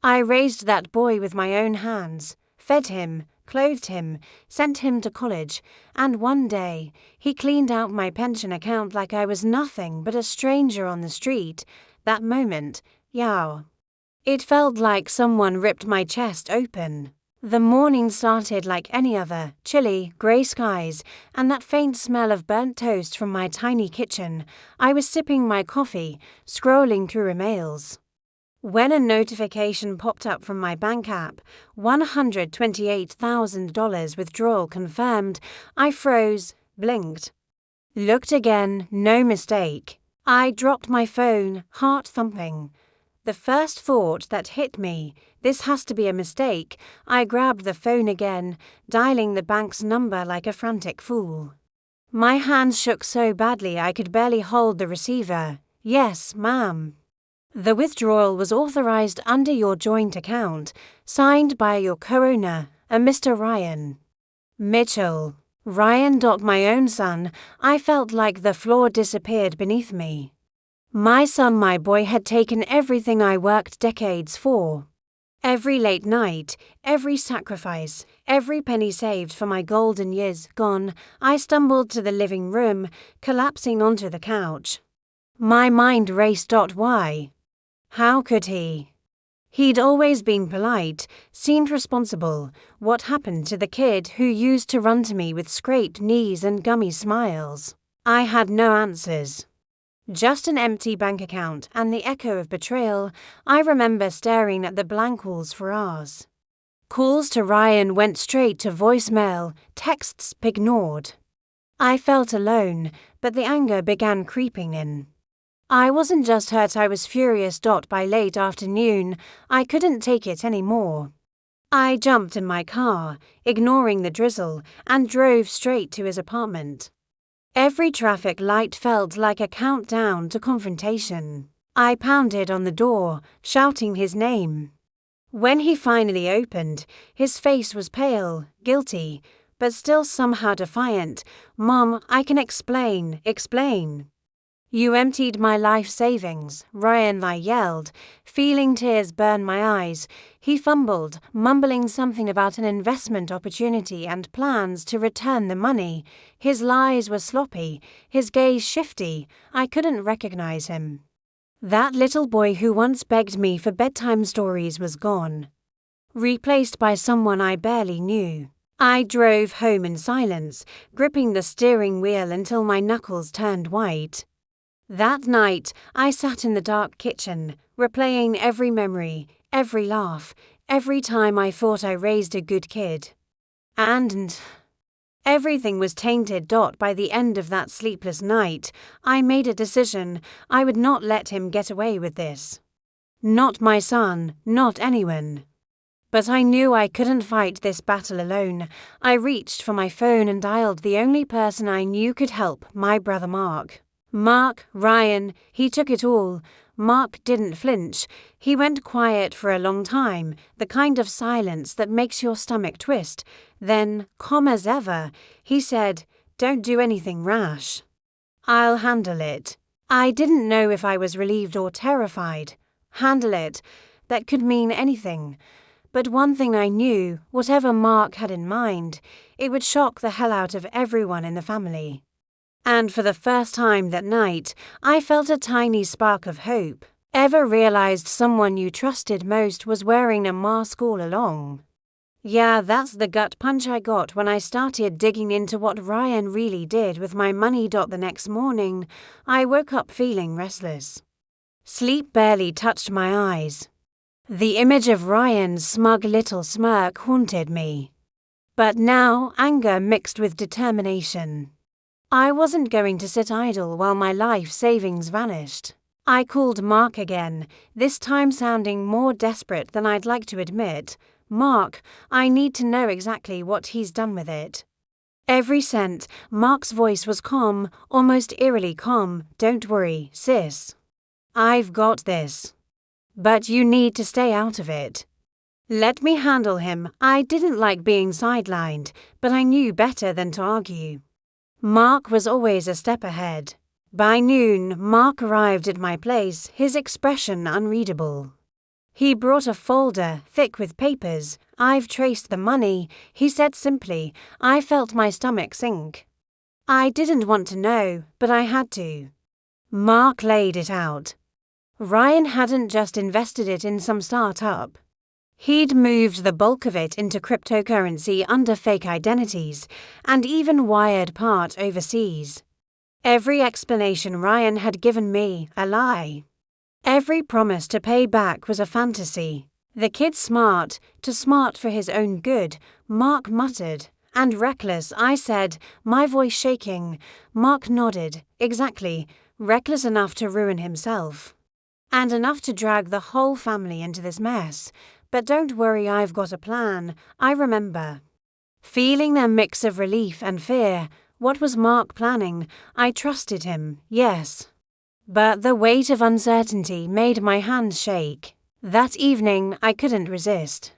I raised that boy with my own hands, fed him, clothed him, sent him to college, and one day he cleaned out my pension account like I was nothing but a stranger on the street. That moment, yow. It felt like someone ripped my chest open. The morning started like any other, chilly, grey skies, and that faint smell of burnt toast from my tiny kitchen. I was sipping my coffee, scrolling through emails, when a notification popped up from my bank app, $128,000 withdrawal confirmed. I froze, blinked, looked again, no mistake. I dropped my phone, heart thumping. The first thought that hit me, this has to be a mistake. I grabbed the phone again, dialing the bank's number like a frantic fool. My hands shook so badly I could barely hold the receiver. Yes, ma'am. The withdrawal was authorized under your joint account, signed by your co-owner, a Mr. Ryan Mitchell. Ryan, my own son. I felt like the floor disappeared beneath me. My son, my boy, had taken everything I worked decades for. Every late night, every sacrifice, every penny saved for my golden years gone. I stumbled to the living room, collapsing onto the couch. My mind raced. Why? How could he? He'd always been polite, seemed responsible. What happened to the kid who used to run to me with scraped knees and gummy smiles? I had no answers. Just an empty bank account and the echo of betrayal. I remember staring at the blank walls for hours. Calls to Ryan went straight to voicemail, texts ignored. I felt alone, but the anger began creeping in. I wasn't just hurt, I was furious. By late afternoon, I couldn't take it anymore. I jumped in my car, ignoring the drizzle, and drove straight to his apartment. Every traffic light felt like a countdown to confrontation. I pounded on the door, shouting his name. When he finally opened, his face was pale, guilty, but still somehow defiant. "Mom, I can explain. You emptied my life savings," Ryan, I yelled, feeling tears burn my eyes. He fumbled, mumbling something about an investment opportunity and plans to return the money. His lies were sloppy, his gaze shifty. I couldn't recognize him. That little boy who once begged me for bedtime stories was gone, replaced by someone I barely knew. I drove home in silence, gripping the steering wheel until my knuckles turned white. That night, I sat in the dark kitchen, replaying every memory, every laugh, every time I thought I raised a good kid. And everything was tainted. By the end of that sleepless night, I made a decision. I would not let him get away with this. Not my son, not anyone. But I knew I couldn't fight this battle alone. I reached for my phone and dialed the only person I knew could help, my brother Mark. Mark, Ryan, he took it all. Mark didn't flinch. He went quiet for a long time, the kind of silence that makes your stomach twist. Then, calm as ever, he said, "Don't do anything rash. I'll handle it." I didn't know if I was relieved or terrified. Handle it. That could mean anything. But one thing I knew, whatever Mark had in mind, it would shock the hell out of everyone in the family. And for the first time that night, I felt a tiny spark of hope. Ever realized someone you trusted most was wearing a mask all along? Yeah, that's the gut punch I got when I started digging into what Ryan really did with my money. The next morning, I woke up feeling restless. Sleep barely touched my eyes. The image of Ryan's smug little smirk haunted me. But now, anger mixed with determination. I wasn't going to sit idle while my life savings vanished. I called Mark again, this time sounding more desperate than I'd like to admit. "Mark, I need to know exactly what he's done with it." Every cent. Mark's voice was calm, almost eerily calm. "Don't worry, sis. I've got this. But you need to stay out of it. Let me handle him." I didn't like being sidelined, but I knew better than to argue. Mark was always a step ahead. By noon, Mark arrived at my place, his expression unreadable. He brought a folder thick with papers. "I've traced the money," he said simply. I felt my stomach sink. I didn't want to know, but I had to. Mark laid it out. Ryan hadn't just invested it in some startup. He'd moved the bulk of it into cryptocurrency under fake identities, and even wired part overseas. Every explanation Ryan had given me, a lie. Every promise to pay back was a fantasy. "The kid's smart, too smart for his own good," Mark muttered. "And reckless," I said, my voice shaking. Mark nodded. "Exactly. Reckless enough to ruin himself. And enough to drag the whole family into this mess. But don't worry, I've got a plan," I remember. Feeling a mix of relief and fear. What was Mark planning? I trusted him, yes. But the weight of uncertainty made my hands shake. That evening, I couldn't resist.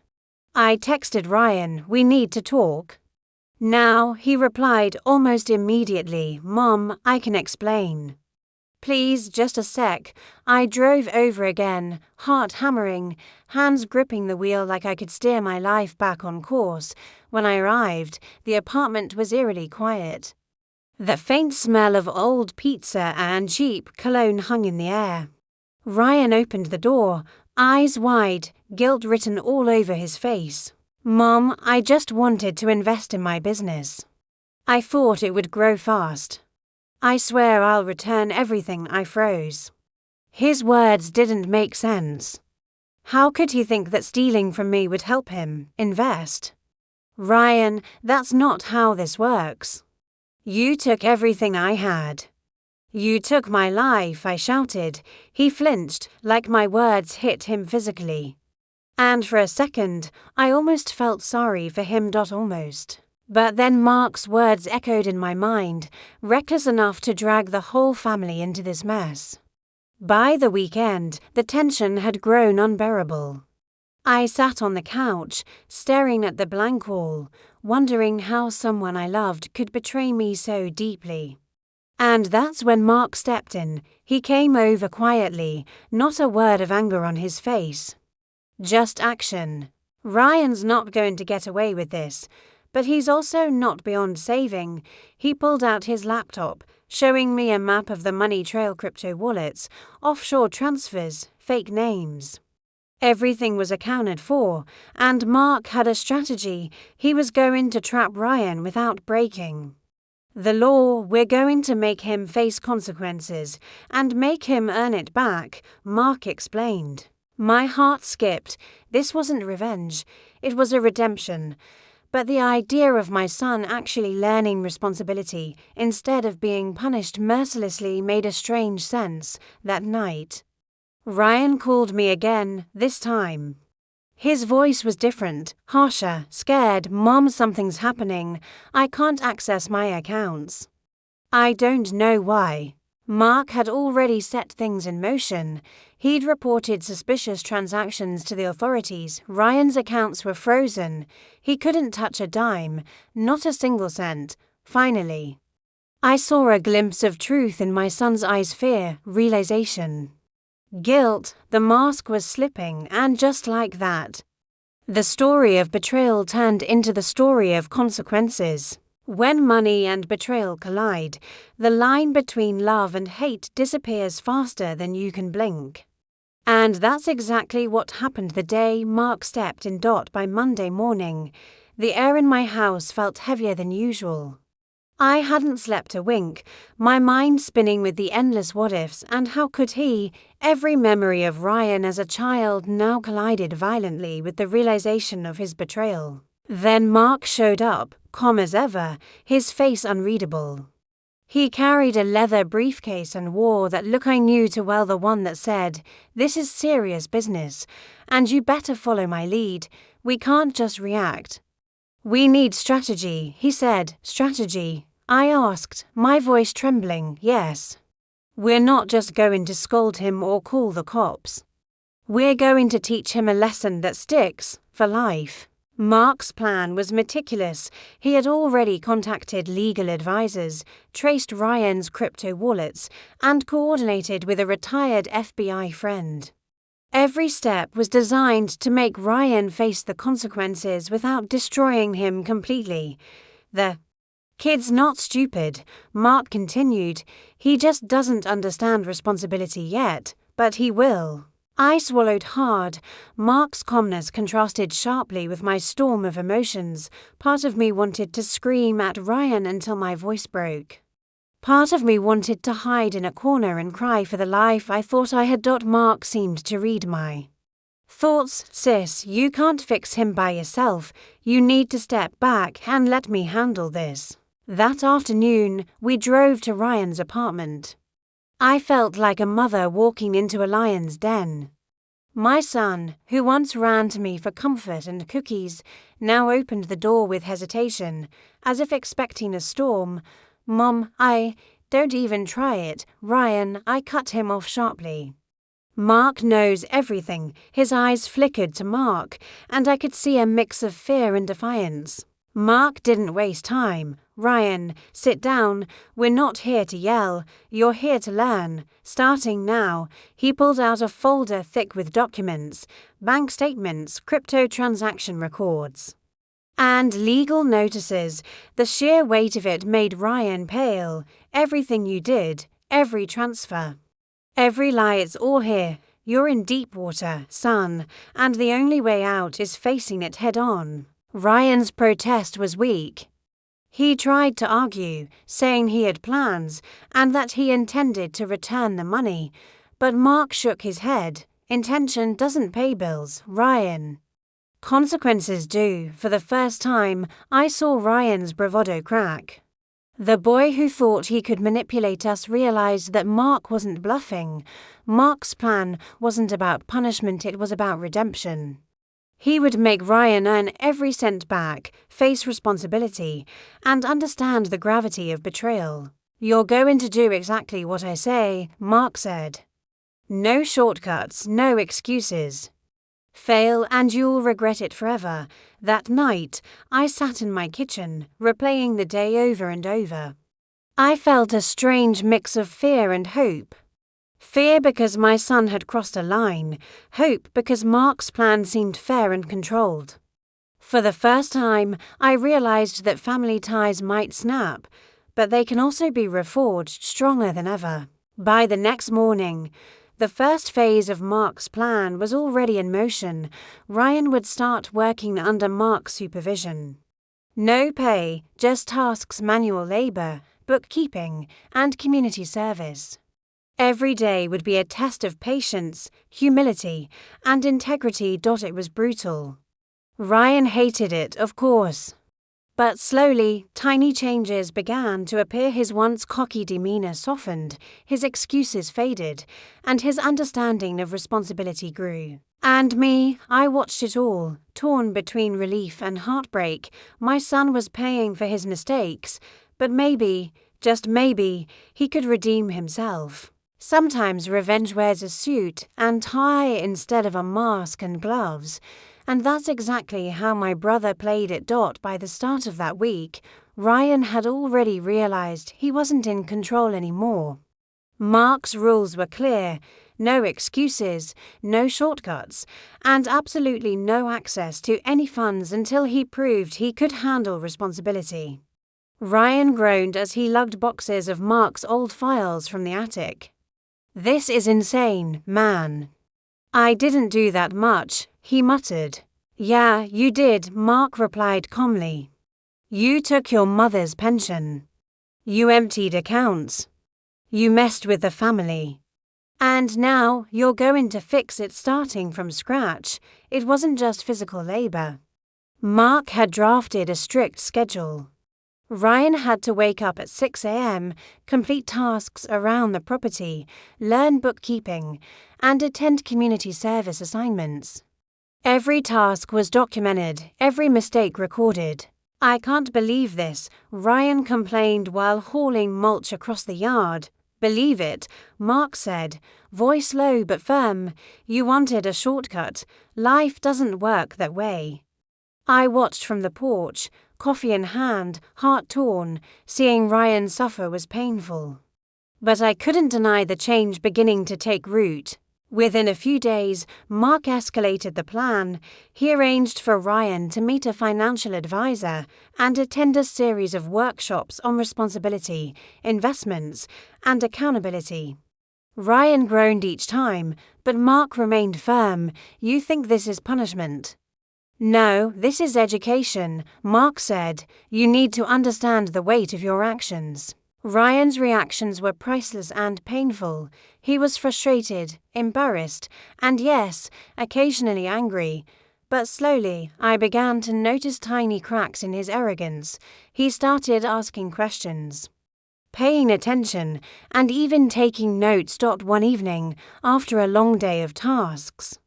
I texted Ryan, "We need to talk." "Now," he replied almost immediately. "Mom, I can explain." "Please, just a sec." I drove over again, heart hammering, hands gripping the wheel like I could steer my life back on course. When I arrived, the apartment was eerily quiet. The faint smell of old pizza and cheap cologne hung in the air. Ryan opened the door, eyes wide, guilt written all over his face. "Mom, I just wanted to invest in my business. I thought it would grow fast. I swear I'll return everything." I froze. His words didn't make sense. How could he think that stealing from me would help him invest? "Ryan, that's not how this works. You took everything I had." "You took my life," I shouted. He flinched, like my words hit him physically. And for a second, I almost felt sorry for him. Almost. But then Mark's words echoed in my mind, reckless enough to drag the whole family into this mess. By the weekend, the tension had grown unbearable. I sat on the couch, staring at the blank wall, wondering how someone I loved could betray me so deeply. And that's when Mark stepped in. He came over quietly, not a word of anger on his face. Just action. "Ryan's not going to get away with this. But he's also not beyond saving." He pulled out his laptop, showing me a map of the money trail crypto wallets, offshore transfers, fake names. Everything was accounted for, and Mark had a strategy. He was going to trap Ryan without breaking the law. "We're going to make him face consequences and make him earn it back," Mark explained. My heart skipped. This wasn't revenge, it was a redemption. But the idea of my son actually learning responsibility instead of being punished mercilessly made a strange sense. That night, Ryan called me again, this time. His voice was different, harsher, scared. "Mom, something's happening. I can't access my accounts." I don't know why. Mark had already set things in motion. He'd reported suspicious transactions to the authorities. Ryan's accounts were frozen. He couldn't touch a dime, not a single cent. Finally, I saw a glimpse of truth in my son's eyes. Fear, realization, guilt. The mask was slipping, and just like that, the story of betrayal turned into the story of consequences. When money and betrayal collide, the line between love and hate disappears faster than you can blink. And that's exactly what happened the day Mark stepped in. By Monday morning, the air in my house felt heavier than usual. I hadn't slept a wink, my mind spinning with the endless what-ifs, and how could he? Every memory of Ryan as a child now collided violently with the realization of his betrayal. Then Mark showed up, calm as ever, his face unreadable. He carried a leather briefcase and wore that look I knew too well, the one that said, "This is serious business, and you better follow my lead. We can't just react. We need strategy," he said. "Strategy?" I asked, my voice trembling. "Yes. We're not just going to scold him or call the cops. We're going to teach him a lesson that sticks for life." Mark's plan was meticulous. He had already contacted legal advisors, traced Ryan's crypto wallets, and coordinated with a retired FBI friend. Every step was designed to make Ryan face the consequences without destroying him completely. The kid's not stupid, Mark continued. He just doesn't understand responsibility yet, but he will. I swallowed hard. Mark's calmness contrasted sharply with my storm of emotions. Part of me wanted to scream at Ryan until my voice broke. Part of me wanted to hide in a corner and cry for the life I thought I had. Mark seemed to read my thoughts. Sis, you can't fix him by yourself. You need to step back and let me handle this. That afternoon, we drove to Ryan's apartment. I felt like a mother walking into a lion's den. My son, who once ran to me for comfort and cookies, now opened the door with hesitation, as if expecting a storm. Mom, don't even try it, Ryan, I cut him off sharply. Mark knows everything. His eyes flickered to Mark, and I could see a mix of fear and defiance. Mark didn't waste time. Ryan, sit down. We're not here to yell. You're here to learn. Starting now. He pulled out a folder thick with documents, bank statements, crypto transaction records, and legal notices. The sheer weight of it made Ryan pale. Everything you did, every transfer, every lie, it's all here. You're in deep water, son, and the only way out is facing it head on. Ryan's protest was weak. He tried to argue, saying he had plans and that he intended to return the money, but Mark shook his head. Intention doesn't pay bills, Ryan. Consequences do. For the first time, I saw Ryan's bravado crack. The boy who thought he could manipulate us realized that Mark wasn't bluffing. Mark's plan wasn't about punishment, it was about redemption. He would make Ryan earn every cent back, face responsibility, and understand the gravity of betrayal. You're going to do exactly what I say, Mark said. No shortcuts, no excuses. Fail and you'll regret it forever. That night, I sat in my kitchen, replaying the day over and over. I felt a strange mix of fear and hope. Fear because my son had crossed a line, hope because Mark's plan seemed fair and controlled. For the first time, I realized that family ties might snap, but they can also be reforged stronger than ever. By the next morning, the first phase of Mark's plan was already in motion. Ryan would start working under Mark's supervision. No pay, just tasks, manual labor, bookkeeping, and community service. Every day would be a test of patience, humility, and integrity. It was brutal. Ryan hated it, of course. But slowly, tiny changes began to appear. His once cocky demeanor softened, his excuses faded, and his understanding of responsibility grew. And me, I watched it all, torn between relief and heartbreak. My son was paying for his mistakes, but maybe, just maybe, he could redeem himself. Sometimes revenge wears a suit and tie instead of a mask and gloves, and that's exactly how my brother played it. By the start of that week, Ryan had already realized he wasn't in control anymore. Mark's rules were clear: no excuses, no shortcuts, and absolutely no access to any funds until he proved he could handle responsibility. Ryan groaned as he lugged boxes of Mark's old files from the attic. "This is insane, man." "I didn't do that much," he muttered. "Yeah, you did," Mark replied calmly. "You took your mother's pension. You emptied accounts. You messed with the family. And now you're going to fix it starting from scratch." It wasn't just physical labor. Mark had drafted a strict schedule. Ryan had to wake up at 6 a.m., complete tasks around the property, learn bookkeeping, and attend community service assignments. Every task was documented, every mistake recorded. "I can't believe this," Ryan complained while hauling mulch across the yard. "Believe it," Mark said, voice low but firm. "You wanted a shortcut. Life doesn't work that way." I watched from the porch, coffee in hand, heart torn. Seeing Ryan suffer was painful. But I couldn't deny the change beginning to take root. Within a few days, Mark escalated the plan. He arranged for Ryan to meet a financial advisor and attend a series of workshops on responsibility, investments, and accountability. Ryan groaned each time, but Mark remained firm. "You think this is punishment?" "No, this is education," Mark said. "You need to understand the weight of your actions." Ryan's reactions were priceless and painful. He was frustrated, embarrassed, and yes, occasionally angry. But slowly, I began to notice tiny cracks in his arrogance. He started asking questions, paying attention, and even taking notes. Stopped one evening after a long day of tasks.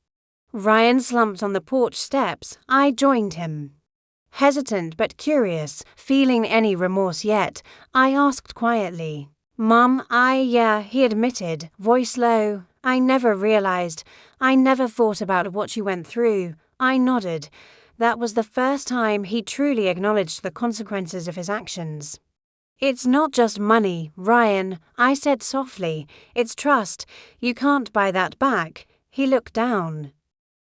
Ryan slumped on the porch steps. I joined him. Hesitant but curious, feeling any remorse yet, I asked quietly, "Mum, he admitted, voice low. "I never realized. I never thought about what you went through." I nodded. That was the first time he truly acknowledged the consequences of his actions. "It's not just money, Ryan," I said softly. "It's trust. You can't buy that back." He looked down.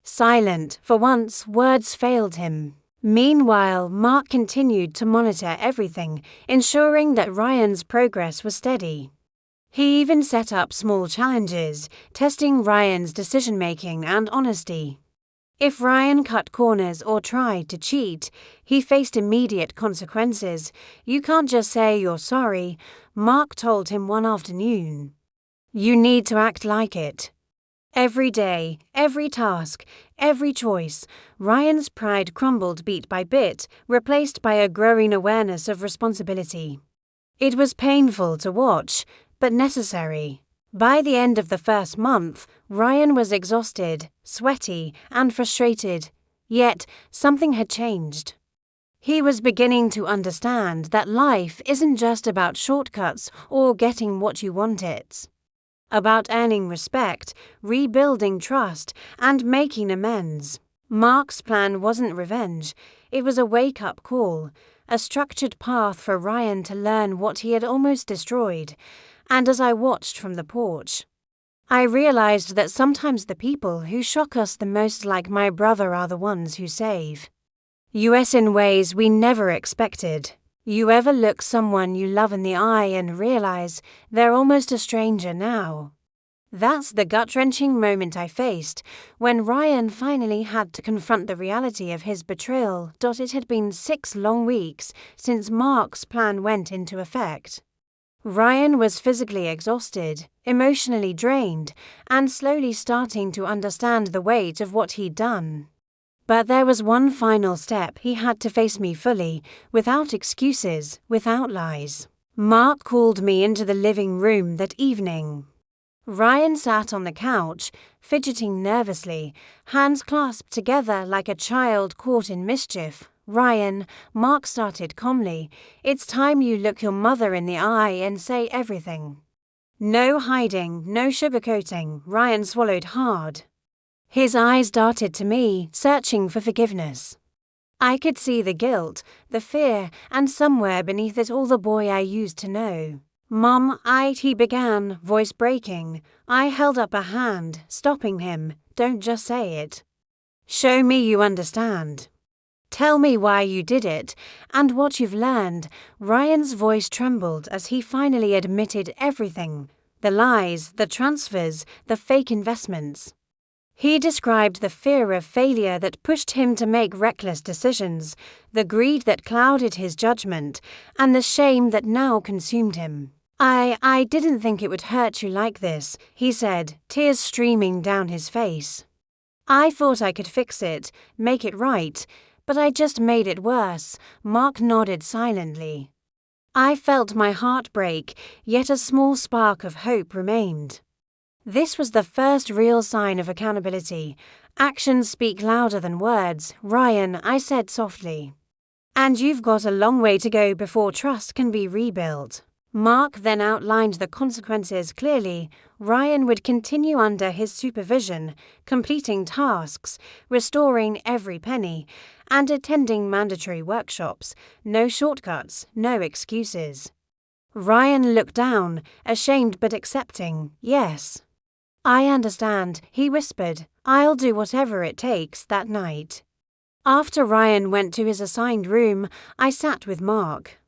Silent, for once, words failed him. Meanwhile, Mark continued to monitor everything, ensuring that Ryan's progress was steady. He even set up small challenges, testing Ryan's decision-making and honesty. If Ryan cut corners or tried to cheat, he faced immediate consequences. "You can't just say you're sorry," Mark told him one afternoon. "You need to act like it." Every day, every task, every choice, Ryan's pride crumbled bit by bit, replaced by a growing awareness of responsibility. It was painful to watch, but necessary. By the end of the first month, Ryan was exhausted, sweaty, and frustrated. Yet, something had changed. He was beginning to understand that life isn't just about shortcuts or getting what you want. It's about earning respect, rebuilding trust, and making amends. Mark's plan wasn't revenge. It was a wake-up call, a structured path for Ryan to learn what he had almost destroyed. And as I watched from the porch, I realized that sometimes the people who shock us the most, like my brother, are the ones who save us in ways we never expected. You ever look someone you love in the eye and realize they're almost a stranger now? That's the gut-wrenching moment I faced when Ryan finally had to confront the reality of his betrayal. It had been 6 long weeks since Mark's plan went into effect. Ryan was physically exhausted, emotionally drained, and slowly starting to understand the weight of what he'd done. But there was one final step. He had to face me fully, without excuses, without lies. Mark called me into the living room that evening. Ryan sat on the couch, fidgeting nervously, hands clasped together like a child caught in mischief. "Ryan," Mark started calmly, "it's time you look your mother in the eye and say everything. No hiding, no sugarcoating." Ryan swallowed hard. His eyes darted to me, searching for forgiveness. I could see the guilt, the fear, and somewhere beneath it all the boy I used to know. "Mum, he began, voice breaking. I held up a hand, stopping him. "Don't just say it. Show me you understand. Tell me why you did it, and what you've learned." Ryan's voice trembled as he finally admitted everything. The lies, the transfers, the fake investments. He described the fear of failure that pushed him to make reckless decisions, the greed that clouded his judgment, and the shame that now consumed him. I didn't think it would hurt you like this," he said, tears streaming down his face. "I thought I could fix it, make it right, but I just made it worse." Mark nodded silently. I felt my heart break, yet a small spark of hope remained. This was the first real sign of accountability. Actions speak louder than words. "Ryan," I said softly, "and you've got a long way to go before trust can be rebuilt." Mark then outlined the consequences clearly. Ryan would continue under his supervision, completing tasks, restoring every penny, and attending mandatory workshops. No shortcuts, no excuses. Ryan looked down, ashamed but accepting. "Yes, I understand, he whispered. I'll do whatever it takes that night. After Ryan went to his assigned room, I sat with Mark,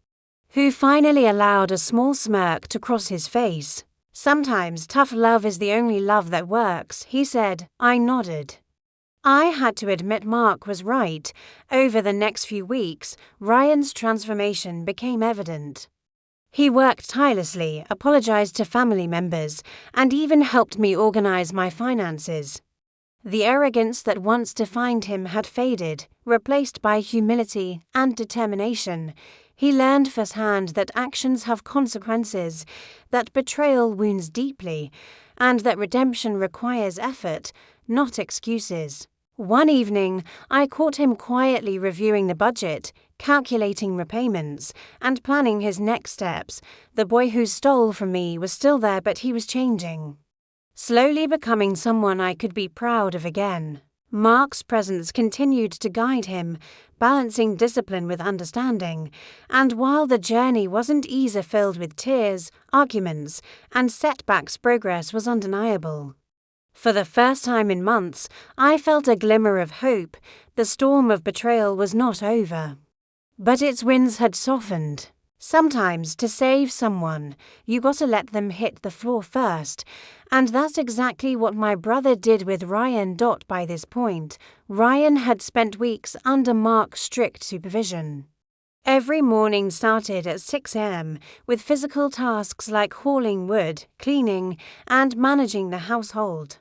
who finally allowed a small smirk to cross his face. Sometimes tough love is the only love that works, he said. I nodded. I had to admit Mark was right. Over the next few weeks, Ryan's transformation became evident. He worked tirelessly, apologized to family members, and even helped me organize my finances. The arrogance that once defined him had faded, replaced by humility and determination. He learned firsthand that actions have consequences, that betrayal wounds deeply, and that redemption requires effort, not excuses. One evening, I caught him quietly reviewing the budget, calculating repayments, and planning his next steps. The boy who stole from me was still there, but he was changing, slowly becoming someone I could be proud of again. Mark's presence continued to guide him, balancing discipline with understanding, and while the journey wasn't easy, filled with tears, arguments, and setbacks, progress was undeniable. For the first time in months, I felt a glimmer of hope. The storm of betrayal was not over, but its winds had softened. Sometimes, to save someone, you gotta let them hit the floor first, and that's exactly what my brother did with Ryan. By this point, Ryan had spent weeks under Mark's strict supervision. Every morning started at 6 a.m. with physical tasks like hauling wood, cleaning, and managing the household.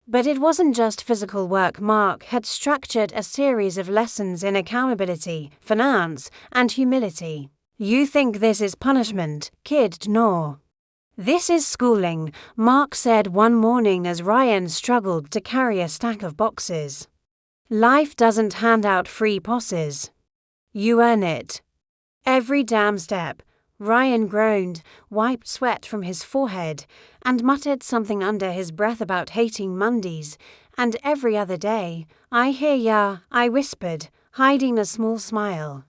But it wasn't just physical work. Mark had structured a series of lessons in accountability, finance, and humility. You think this is punishment, kid? No. This is schooling, Mark said one morning as Ryan struggled to carry a stack of boxes. Life doesn't hand out free passes. You earn it. Every damn step. Ryan groaned, wiped sweat from his forehead, and muttered something under his breath about hating Mondays, and every other day. I hear ya, I whispered, hiding a small smile.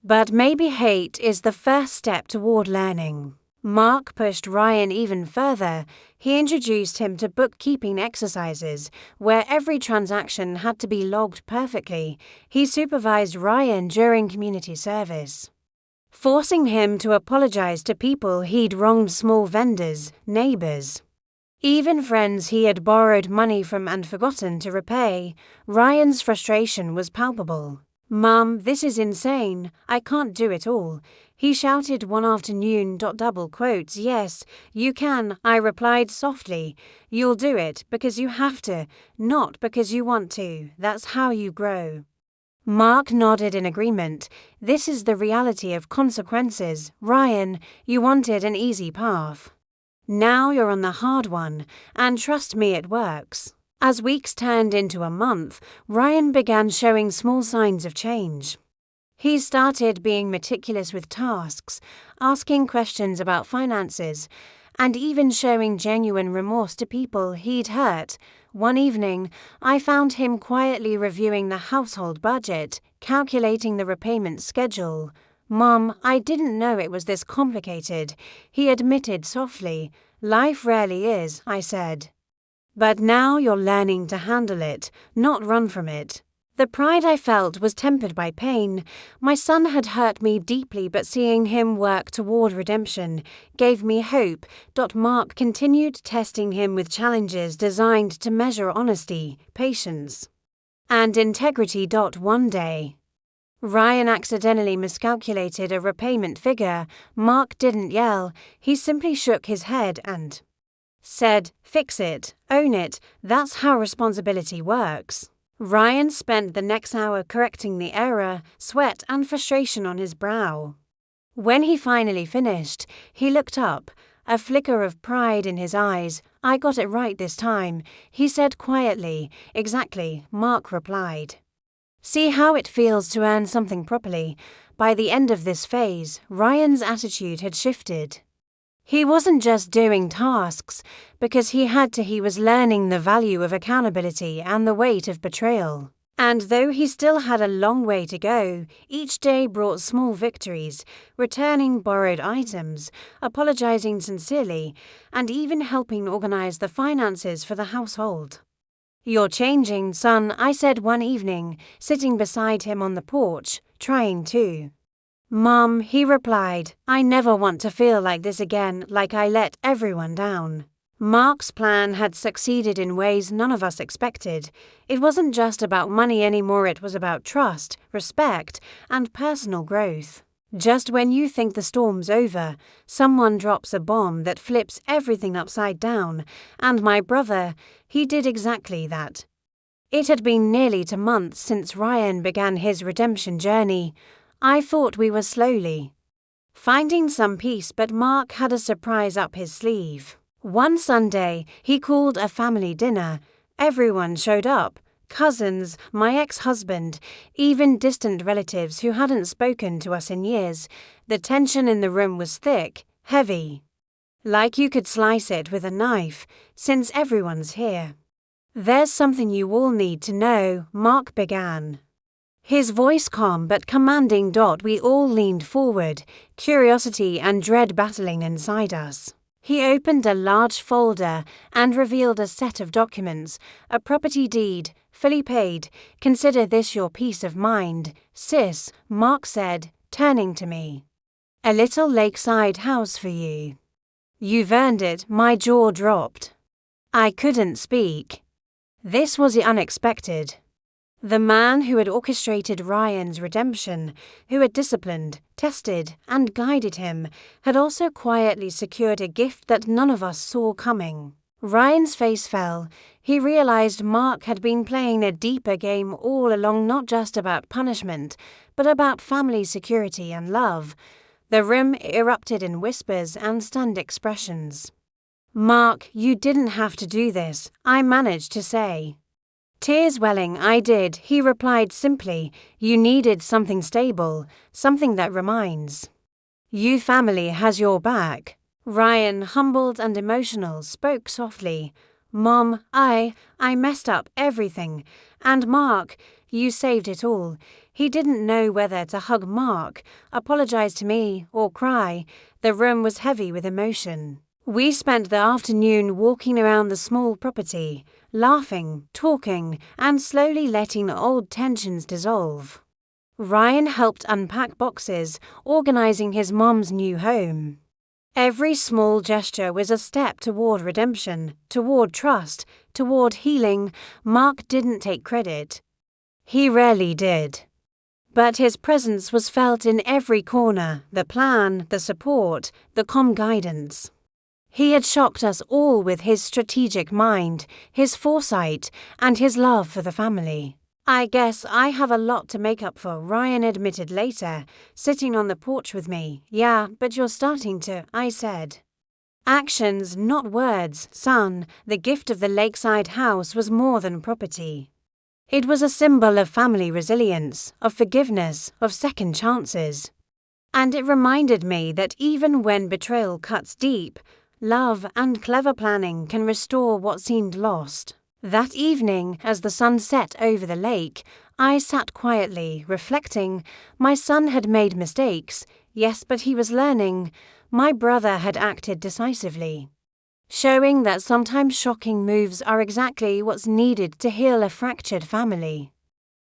But maybe hate is the first step toward learning. Mark pushed Ryan even further. He introduced him to bookkeeping exercises, where every transaction had to be logged perfectly. He supervised Ryan during community service, forcing him to apologize to people he'd wronged, small vendors, neighbors, even friends he had borrowed money from and forgotten to repay. Ryan's frustration was palpable. Mum, this is insane. I can't do it all, he shouted one afternoon. Double quotes. Yes, you can, I replied softly. You'll do it because you have to, not because you want to. That's how you grow. Mark nodded in agreement. This is the reality of consequences. Ryan, you wanted an easy path. Now you're on the hard one, and trust me, it works. As weeks turned into a month, Ryan began showing small signs of change. He started being meticulous with tasks, asking questions about finances, and even showing genuine remorse to people he'd hurt. One evening, I found him quietly reviewing the household budget, calculating the repayment schedule. Mom, I didn't know it was this complicated, he admitted softly. Life rarely is, I said. But now you're learning to handle it, not run from it. The pride I felt was tempered by pain. My son had hurt me deeply, but seeing him work toward redemption gave me hope. Mark continued testing him with challenges designed to measure honesty, patience, and integrity. One day, Ryan accidentally miscalculated a repayment figure. Mark didn't yell, he simply shook his head and said, "Fix it, own it, that's how responsibility works." Ryan spent the next hour correcting the error, sweat and frustration on his brow. When he finally finished, he looked up, a flicker of pride in his eyes. "I got it right this time," he said quietly. "Exactly," Mark replied. "See how it feels to earn something properly." By the end of this phase, Ryan's attitude had shifted. He wasn't just doing tasks because he had to, he was learning the value of accountability and the weight of betrayal. And though he still had a long way to go, each day brought small victories, returning borrowed items, apologizing sincerely, and even helping organize the finances for the household. "You're changing, son," I said one evening, sitting beside him on the porch, trying to. "Mom," he replied, "I never want to feel like this again, like I let everyone down." Mark's plan had succeeded in ways none of us expected. It wasn't just about money anymore, it was about trust, respect, and personal growth. Just when you think the storm's over, someone drops a bomb that flips everything upside down, and my brother, he did exactly that. It had been nearly 2 months since Ryan began his redemption journey. I thought we were slowly finding some peace, but Mark had a surprise up his sleeve. One Sunday, he called a family dinner. Everyone showed up. Cousins, my ex-husband, even distant relatives who hadn't spoken to us in years. The tension in the room was thick, heavy. Like you could slice it with a knife, since everyone's here. "There's something you all need to know," Mark began. His voice calm but commanding. We all leaned forward, curiosity and dread battling inside us. He opened a large folder and revealed a set of documents, a property deed, fully paid. "Consider this your peace of mind, sis," Mark said, turning to me. "A little lakeside house for you. You've earned it." My jaw dropped. I couldn't speak. This was unexpected. The man who had orchestrated Ryan's redemption, who had disciplined, tested, and guided him, had also quietly secured a gift that none of us saw coming. Ryan's face fell. He realized Mark had been playing a deeper game all along, not just about punishment, but about family security and love. The room erupted in whispers and stunned expressions. "Mark, you didn't have to do this," I managed to say. Tears welling. "I did," he replied simply. "You needed something stable, something that reminds you family has your back." Ryan, humbled and emotional, spoke softly. "Mom, I messed up everything. And Mark, you saved it all." He didn't know whether to hug Mark, apologize to me, or cry. The room was heavy with emotion. We spent the afternoon walking around the small property, laughing, talking, and slowly letting old tensions dissolve. Ryan helped unpack boxes, organizing his mom's new home. Every small gesture was a step toward redemption, toward trust, toward healing. Mark didn't take credit. He rarely did. But his presence was felt in every corner, the plan, the support, the calm guidance. He had shocked us all with his strategic mind, his foresight, and his love for the family. "I guess I have a lot to make up for," Ryan admitted later, sitting on the porch with me. "Yeah, but you're starting to," I said. "Actions, not words, son." The gift of the lakeside house was more than property. It was a symbol of family resilience, of forgiveness, of second chances. And it reminded me that even when betrayal cuts deep, love and clever planning can restore what seemed lost. That evening, as the sun set over the lake, I sat quietly, reflecting. My son had made mistakes, yes, but he was learning. My brother had acted decisively, showing that sometimes shocking moves are exactly what's needed to heal a fractured family.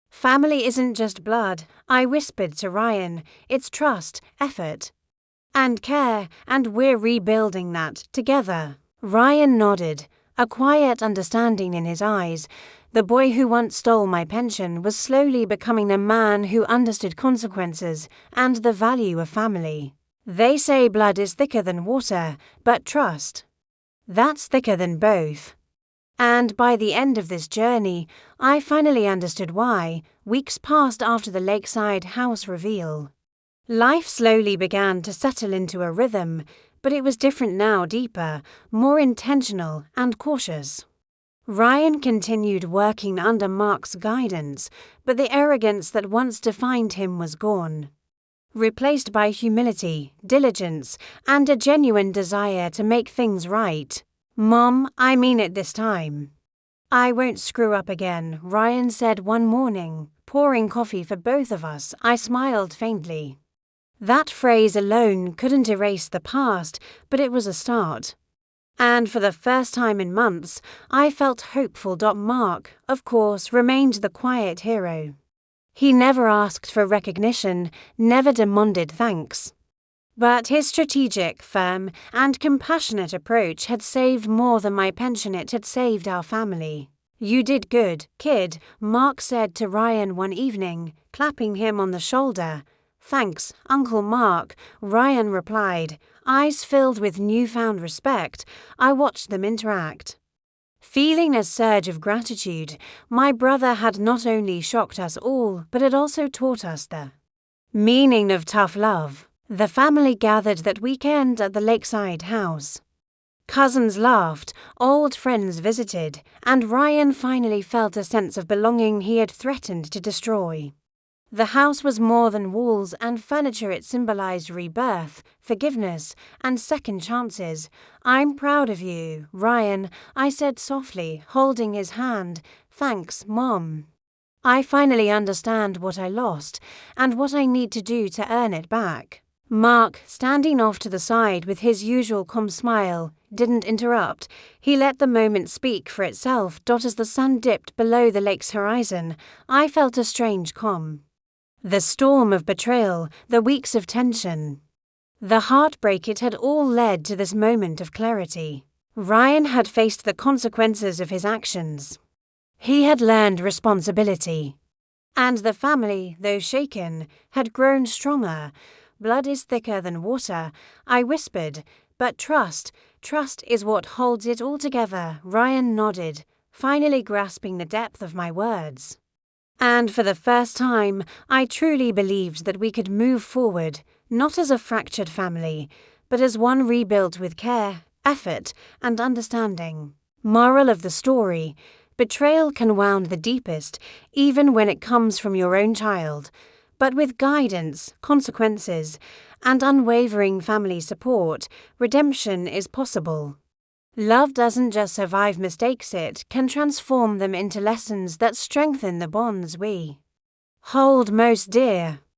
"Family isn't just blood," I whispered to Ryan. "It's trust, effort, and care, and we're rebuilding that together." Ryan nodded, a quiet understanding in his eyes. The boy who once stole my pension was slowly becoming a man who understood consequences and the value of family. They say blood is thicker than water, but trust, that's thicker than both. And by the end of this journey, I finally understood why. Weeks passed after the lakeside house reveal. Life slowly began to settle into a rhythm, but it was different now, deeper, more intentional and cautious. Ryan continued working under Mark's guidance, but the arrogance that once defined him was gone, replaced by humility, diligence, and a genuine desire to make things right. "Mom, I mean it this time. "I won't screw up again," Ryan said one morning, pouring coffee for both of us. I smiled faintly. That phrase alone couldn't erase the past, but it was a start. And for the first time in months, I felt hopeful. Mark, of course, remained the quiet hero. He never asked for recognition, never demanded thanks. But his strategic, firm, and compassionate approach had saved more than my pension. It had saved our family. "You did good, kid," Mark said to Ryan one evening, clapping him on the shoulder. "Thanks, Uncle Mark," Ryan replied, eyes filled with newfound respect. I watched them interact. Feeling a surge of gratitude, my brother had not only shocked us all, but had also taught us the meaning of tough love. The family gathered that weekend at the lakeside house. Cousins laughed, old friends visited, and Ryan finally felt a sense of belonging he had threatened to destroy. The house was more than walls and furniture. It symbolized rebirth, forgiveness, and second chances. "I'm proud of you, Ryan," I said softly, holding his hand. "Thanks, Mom. I finally understand what I lost and what I need to do to earn it back." Mark, standing off to the side with his usual calm smile, didn't interrupt. He let the moment speak for itself. As the sun dipped below the lake's horizon, I felt a strange calm. The storm of betrayal, the weeks of tension, the heartbreak, it had all led to this moment of clarity. Ryan had faced the consequences of his actions. He had learned responsibility. And the family, though shaken, had grown stronger. "Blood is thicker than water," I whispered, "but trust is what holds it all together." Ryan nodded, finally grasping the depth of my words. And for the first time, I truly believed that we could move forward, not as a fractured family, but as one rebuilt with care, effort, and understanding. Moral of the story: betrayal can wound the deepest, even when it comes from your own child. But with guidance, consequences, and unwavering family support, redemption is possible. Love doesn't just survive mistakes, it can transform them into lessons that strengthen the bonds we hold most dear.